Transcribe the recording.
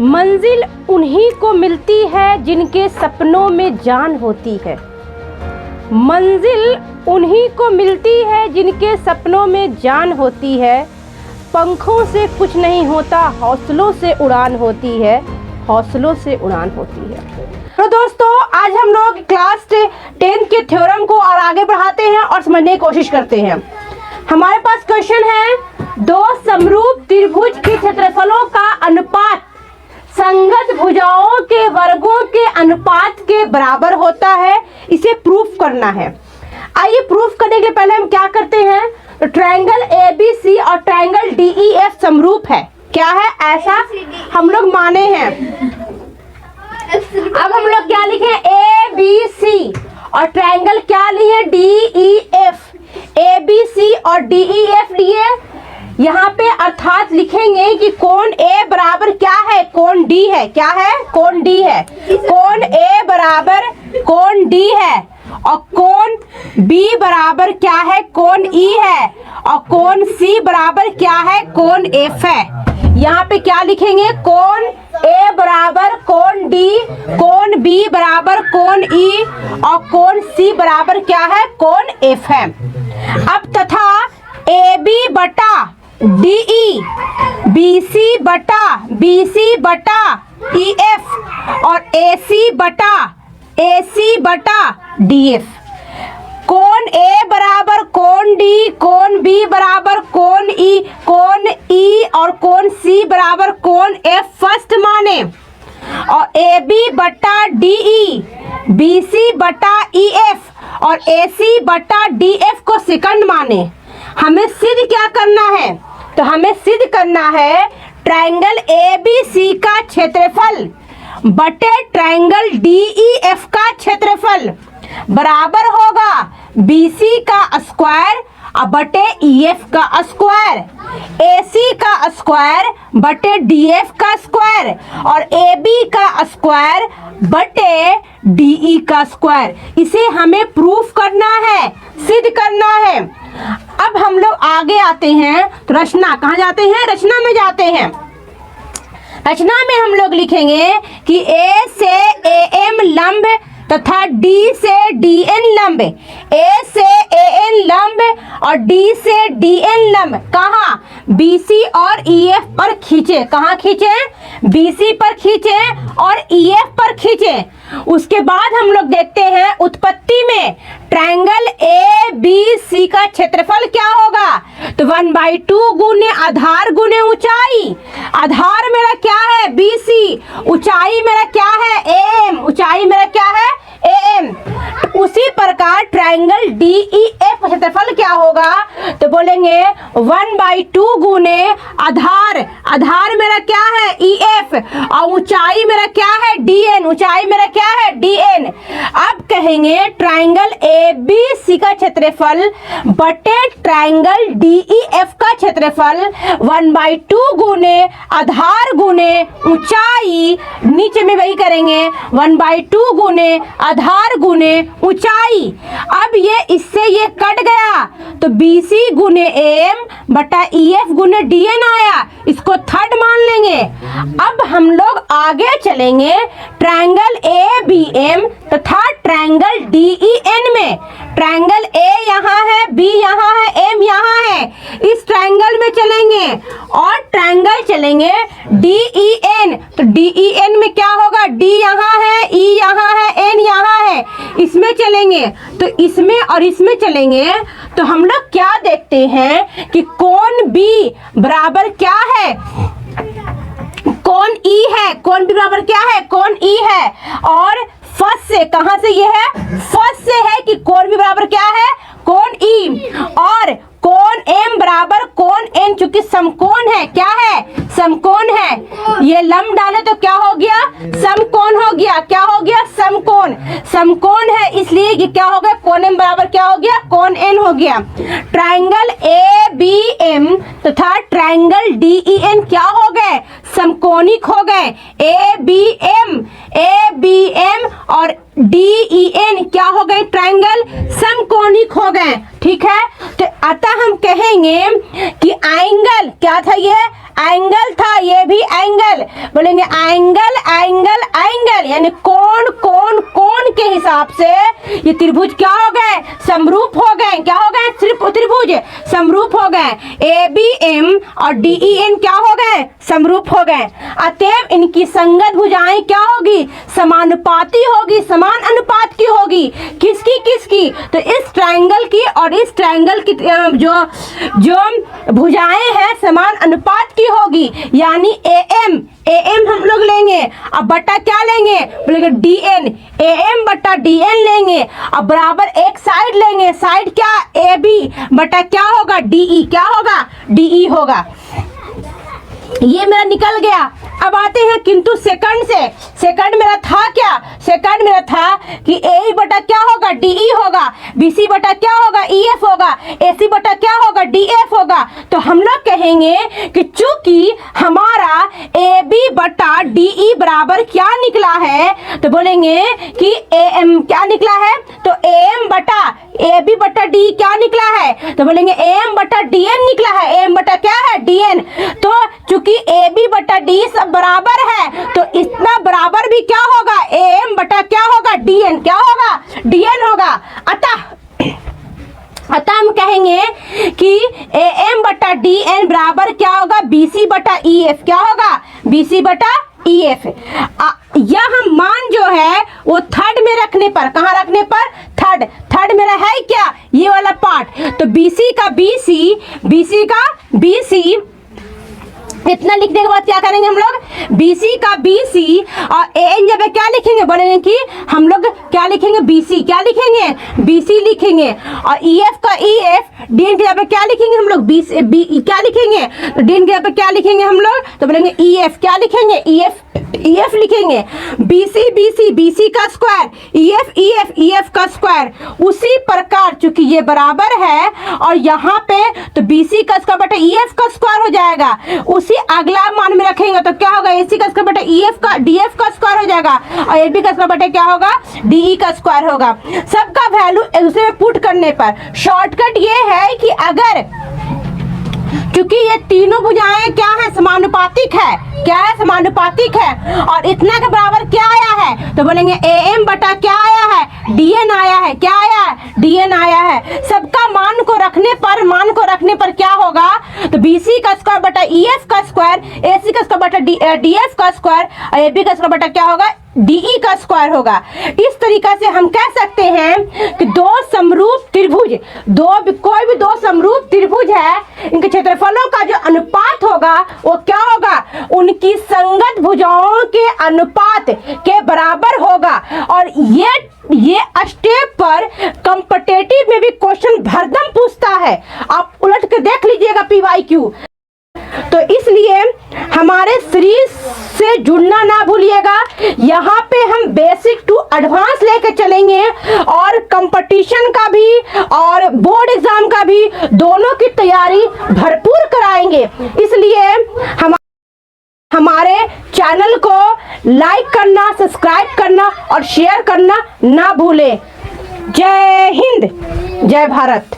मंजिल उन्हीं को मिलती है जिनके सपनों में जान होती है। मंजिल उन्हीं को मिलती है जिनके सपनों में जान होती है। पंखों से कुछ नहीं होता, हौसलों से उड़ान होती है, हौसलों से उड़ान होती है। तो दोस्तों, आज हम लोग क्लास 10 के थ्योरम को और आगे बढ़ाते हैं और समझने की कोशिश करते हैं। हमारे पास क्वेश्चन है, दो समरूप त्रिभुज के क्षेत्रफलों का अनुपात संगत भुजाओं के वर्गों के अनुपात के बराबर होता है, इसे प्रूफ करना है। आइए प्रूफ करने के लिए पहले हम क्या करते हैं, तो ट्रायंगल ABC और ट्रायंगल DEF समरूप है। क्या है, ऐसा हम लोग माने हैं। अब हम लोग क्या लिखे, ABC और ट्रायंगल क्या लिए, DEF। ABC और DEF लिए, यहाँ पे अर्थात लिखेंगे कि कोण A बराबर क्या है, कोण D है। क्या है, कोण D है। कोण A बराबर कोण D है और कोण B बराबर क्या है, कोण E है और कोण C बराबर क्या है, कोण F है। यहाँ पे क्या लिखेंगे, कोण A बराबर कोण D, कोण B बराबर कोण E और कोण C बराबर क्या है, कोण F है। अब तथा AB बटा DE, BC बटा BC बटा EF और AC बटा DF। कोण A बराबर कोण D, कोण B बराबर कोण E और कोण C बराबर कोण F फर्स्ट माने और AB बटा DE, BC बटा EF और AC बटा DF को सेकंड माने। हमें सिद्ध क्या करना है, तो हमें सिद्ध करना है ट्रायंगल ABC का क्षेत्रफल बटे ट्रायंगल DEF का क्षेत्रफल बराबर होगा BC का स्क्वायर बटे EF का स्क्वायर, AC का स्क्वायर बटे DF का स्क्वायर और AB का स्क्वायर बटे DE का स्क्वायर। इसे हमें प्रूफ करना है, सिद्ध करना है। अब हम लोग आगे आते हैं, तो रचना कहाँ जाते हैं, रचना में जाते हैं। रचना में हम लोग लिखेंगे कि A से AM लंब तथा D से DN लंब, A से AN लंब और D से DN लंब कहाँ, BC और EF पर खींचे। कहाँ खींचे, BC पर खींचे और EF पर खींचे। उसके बाद हम लोग देखते हैं उत्पत्ति में ट्रायंगल ABC का क्षेत्रफल क्या होगा, तो 1/2 गुने आधार गुने ऊंचाई। आधार मेरा क्या है, BC, ऊंचाई मेरा क्या है, AM, ऊंचाई मेरा क्या है, AM। उसी प्रकार ट्रायंगल DEF क्षेत्रफल क्या होगा, तो बोलेंगे 1/2 गुने आधार, आधार मेरा क्या है, EF और ऊंचाई मेरा क्या है, DN, ऊंचाई मेरा क्या है, DN। अब कहेंगे ट्रायंगल ABC का क्षेत्रफल बटे ट्रायंगल DEF का क्षेत्रफल 1/2 गुने आधार गुने ऊंचाई, नीचे में वही करेंगे 1/2 गुने आधार गुने ऊंचाई। अब ये इससे ये कट गया तो BC गुने AM बटा EF गुने DN आया, इसको थर्ड मान लेंगे। अब हम लोग आगे चलेंगे ट्रायंगल ABM तथा ट्रायंगल DEN में। ट्रायंगल A यहाँ है, B यहाँ है, M यहाँ है, इस ट्रायंगल में चलेंगे और ट्रायंगल चलेंगे DEN। तो DEN में क्या होगा, D यहाँ है, E यहाँ है, N यहाँ है, इसमें चलेंगे। तो इसमें और इसमें चलेंगे तो हम लोग क्या देखते हैं कि कोण B बराबर क्या है, कोण E है, कोण B बराबर क्या है, कोण E है। और फर्स्ट से, कहां से ये है, फर्स्ट से है कि कोण B बराबर क्या है, कोण E और कोण M बराबर कोण N, चूंकि समकोण है। क्या है, समकोण है। ये लंब डाले तो क्या हो गया, समकोण हो गया। क्या हो गया, समकोण। समकोण है इसलिए ये क्या हो गया, कोण M बराबर क्या हो गया, कोण N हो गया। ट्रायंगल ABM तथा ट्रायंगल DEN क्या हो गए, समकोणिक हो गए। ABM और DEN क्या हो गए, ट्रायंगल समकोणिक हो गए। ठीक है। तो अतः हम कहेंगे कि एंगल क्या था, ये एंगल था, ये भी एंगल, बोलेंगे एंगल एंगल एंगल, यानी कोण कोण कोण के हिसाब से ये त्रिभुज क्या हो गए, समरूप हो गए। क्या हो गए, सिर्फ त्रिभुज समरूप हो गए। ABM और DEN क्या हो गए, समरूप हो गए। अतएव इनकी संगत भुजाएं क्या होगी, समानुपाती होगी, समान अनुपात की होगी। किसकी किसकी, तो इस ट्रायंगल की और इस ट्रायंगल की जो भुजाएं हैं समान अनुपात की होगी, यानी AM हम लोग लेंगे, अब बटा क्या लेंगे, बोलेंगे DN, AM बटा DN लेंगे, अब बराबर एक साइड लेंगे, साइड क्या AB बटा क्या होगा DE, क्या होगा DE होगा। ये मेरा निकल गया। अब आते हैं किंतु सेकंड से। सेकंड मेरा था क्या, सेकंड मेरा था कि AE बटा क्या होगा DE होगा, BC बटा क्या होगा EF होगा, AC बटा क्या होगा DF होगा। तो हम लोग कहेंगे कि चूंकि हमारा AB बटा DE बराबर क्या निकला है, तो बोलेंगे कि AM क्या निकला है, तो AM बटा AB बटा D क्या निकला है, तो बोलेंगे AM बटा DN निकला है। AM बटा क्या है DN। तो चूंकि AB बटा D सब बराबर है, तो इतना बराबर भी क्या होगा, AM बटा क्या होगा DN, क्या होगा DN होगा। अतः हम कहेंगे कि AM बटा DN बराबर क्या होगा, BC बटा EF, क्या होगा BC बटा EF। यह हम मान जो है वो थर्ड में रखने पर, कहाँ रखने पर, थर्ड मेरा है क्या, ये वाला पार्ट। तो BC का BC इतना लिखने के बाद क्या करेंगे हम लोग, BC का BC और AN जब क्या लिखेंगे, बोलेंगे कि हम लोग क्या लिखेंगे, BC क्या लिखेंगे, BC लिखेंगे, और EF का EF, DN के जगह क्या लिखेंगे हम लोग, क्या लिखेंगे, तो DN के जगह क्या लिखेंगे हम लोग, तो बोलेंगे EF, क्या लिखेंगे EF लिखेंगे। BC का स्क्वायर, EF का स्क्वायर। उसी प्रकार चूंकि ये बराबर है और यहाँ पे तो BC का स्क्वायर बटा EF का स्क्वायर हो जाएगा। उसी अगला मान में रखेंगे तो क्या होगा, AC का स्क्वायर बटा DF का स्क्वायर हो जाएगा, और AB का स्क्वायर बटा क्या होगा, DE का स्क्वायर होगा। सबका वैल्यू एक दूसरे में पुट करने पर शॉर्टकट ये है कि अगर क्योंकि ये तीनों भुजाएं क्या है, समानुपातिक है, क्या है समानुपातिक है, और इतना के बराबर क्या आया है, तो बोलेंगे AM बटा क्या आया है DN आया है, क्या आया है DN आया है। सबका मान को रखने पर क्या होगा, तो BC का स्क्वायर बटा EF का स्क्वायर, AC का स्क्वायर बटा DF का स्क्वायर, और AB का स्क्वायर बटा क्या होगा DE का स्क्वायर होगा। इस तरीका से हम कह सकते हैं कि दो समरूप त्रिभुज, कोई भी दो समरूप त्रिभुज है, इनके क्षेत्रफलों का जो अनुपात होगा वो क्या होगा, उनकी संगत भुजाओं के अनुपात के बराबर होगा। और ये स्टेप पर कॉम्पिटिटिव में भी क्वेश्चन भरदम पूछता है, आप उलट के देख लीजिएगा PYQ। तो इसलिए हमारे सीरीज से जुड़ना ना भूलिएगा। यहाँ पे हम बेसिक टू एडवांस लेके चलेंगे और कंपटीशन का भी और बोर्ड एग्जाम का भी दोनों की तैयारी भरपूर कराएंगे। इसलिए हमारे चैनल को लाइक करना, सब्सक्राइब करना और शेयर करना ना भूलें। जय हिंद, जय भारत।